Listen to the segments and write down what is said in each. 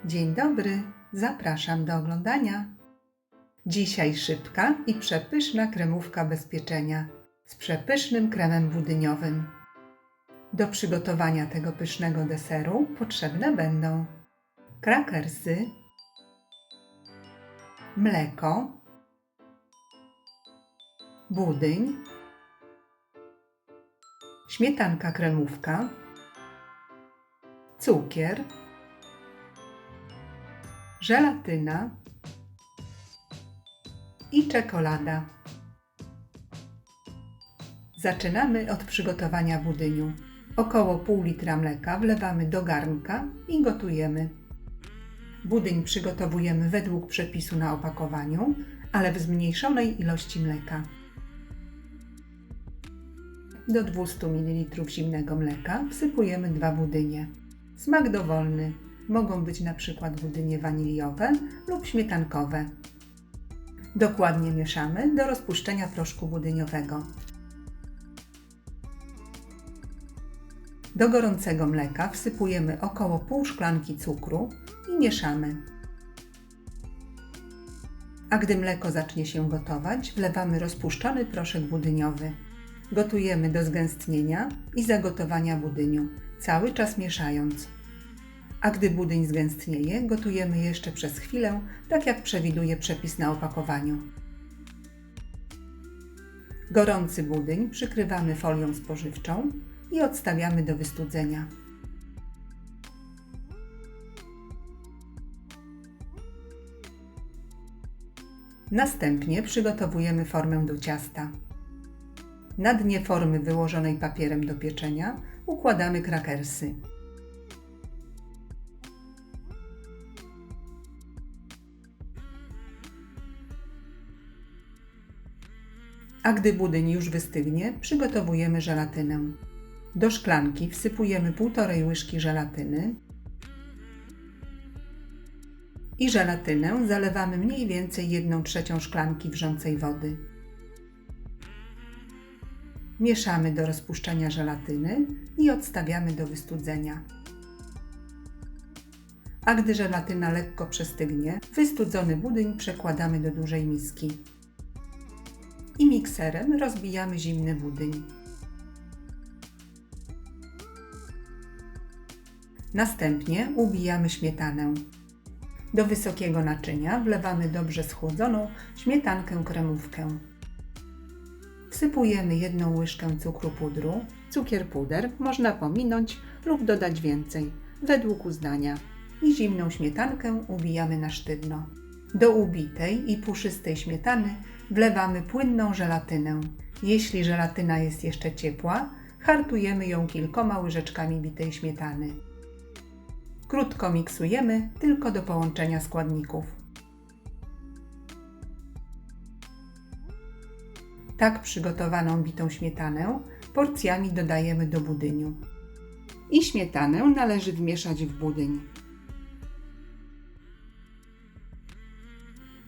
Dzień dobry, zapraszam do oglądania. Dzisiaj szybka i przepyszna kremówka bez pieczenia z przepysznym kremem budyniowym. Do przygotowania tego pysznego deseru potrzebne będą krakersy, mleko, budyń, śmietanka kremówka, cukier, żelatyna i czekolada. Zaczynamy od przygotowania budyniu. Około pół litra mleka wlewamy do garnka i gotujemy. Budyń przygotowujemy według przepisu na opakowaniu, ale w zmniejszonej ilości mleka. Do 200 ml zimnego mleka wsypujemy 2 budynie. Smak dowolny. Mogą być na przykład budynie waniliowe lub śmietankowe. Dokładnie mieszamy do rozpuszczenia proszku budyniowego. Do gorącego mleka wsypujemy około pół szklanki cukru i mieszamy. A gdy mleko zacznie się gotować, wlewamy rozpuszczony proszek budyniowy. Gotujemy do zgęstnienia i zagotowania budyniu, cały czas mieszając. A gdy budyń zgęstnieje, gotujemy jeszcze przez chwilę, tak jak przewiduje przepis na opakowaniu. Gorący budyń przykrywamy folią spożywczą i odstawiamy do wystudzenia. Następnie przygotowujemy formę do ciasta. Na dnie formy wyłożonej papierem do pieczenia układamy krakersy. A gdy budyń już wystygnie, przygotowujemy żelatynę. Do szklanki wsypujemy 1,5 łyżki żelatyny i żelatynę zalewamy mniej więcej 1/3 szklanki wrzącej wody. Mieszamy do rozpuszczenia żelatyny i odstawiamy do wystudzenia. A gdy żelatyna lekko przestygnie, wystudzony budyń przekładamy do dużej miski. I mikserem rozbijamy zimny budyń. Następnie ubijamy śmietanę. Do wysokiego naczynia wlewamy dobrze schłodzoną śmietankę kremówkę. Wsypujemy 1 łyżkę cukru pudru. Cukier puder można pominąć lub dodać więcej, według uznania. I zimną śmietankę ubijamy na sztywno. Do ubitej i puszystej śmietany wlewamy płynną żelatynę. Jeśli żelatyna jest jeszcze ciepła, hartujemy ją kilkoma łyżeczkami bitej śmietany. Krótko miksujemy tylko do połączenia składników. Tak przygotowaną bitą śmietanę porcjami dodajemy do budyniu. I śmietanę należy wmieszać w budyń.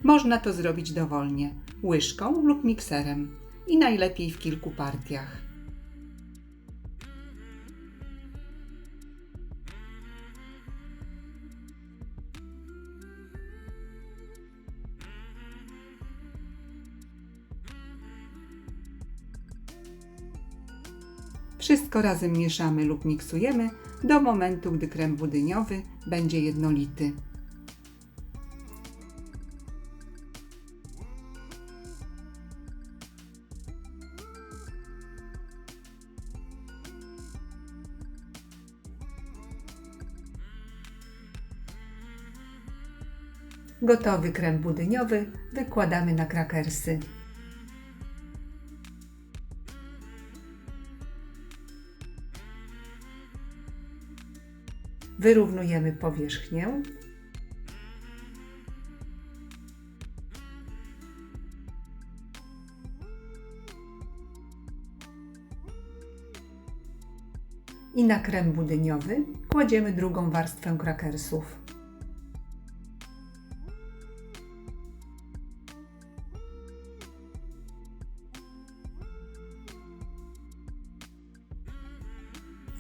Można to zrobić dowolnie, łyżką lub mikserem i najlepiej w kilku partiach. Wszystko razem mieszamy lub miksujemy do momentu, gdy krem budyniowy będzie jednolity. Gotowy krem budyniowy wykładamy na krakersy. Wyrównujemy powierzchnię. I na krem budyniowy kładziemy drugą warstwę krakersów.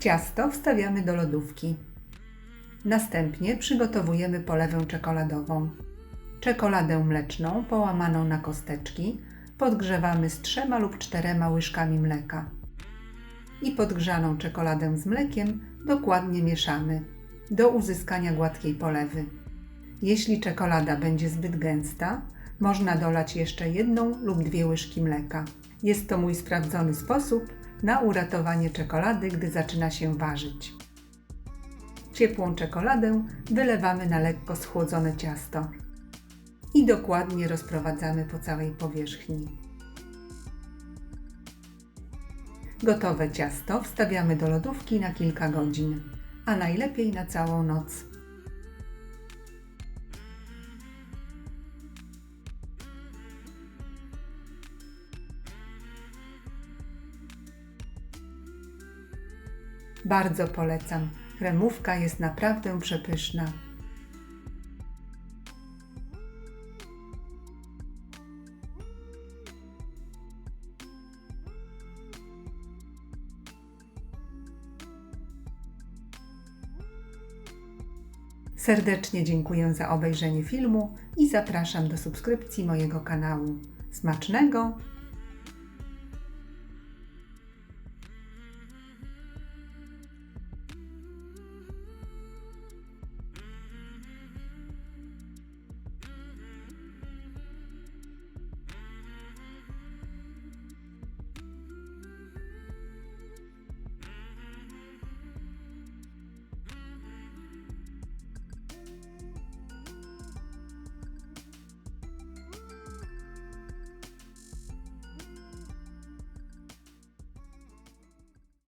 Ciasto wstawiamy do lodówki. Następnie przygotowujemy polewę czekoladową. Czekoladę mleczną połamaną na kosteczki podgrzewamy z 3 lub 4 łyżkami mleka. I podgrzaną czekoladę z mlekiem dokładnie mieszamy do uzyskania gładkiej polewy. Jeśli czekolada będzie zbyt gęsta, można dolać jeszcze 1 lub 2 łyżki mleka. Jest to mój sprawdzony sposób na uratowanie czekolady, gdy zaczyna się warzyć. Ciepłą czekoladę wylewamy na lekko schłodzone ciasto i dokładnie rozprowadzamy po całej powierzchni. Gotowe ciasto wstawiamy do lodówki na kilka godzin, a najlepiej na całą noc. Bardzo polecam. Kremówka jest naprawdę przepyszna. Serdecznie dziękuję za obejrzenie filmu i zapraszam do subskrypcji mojego kanału. Smacznego!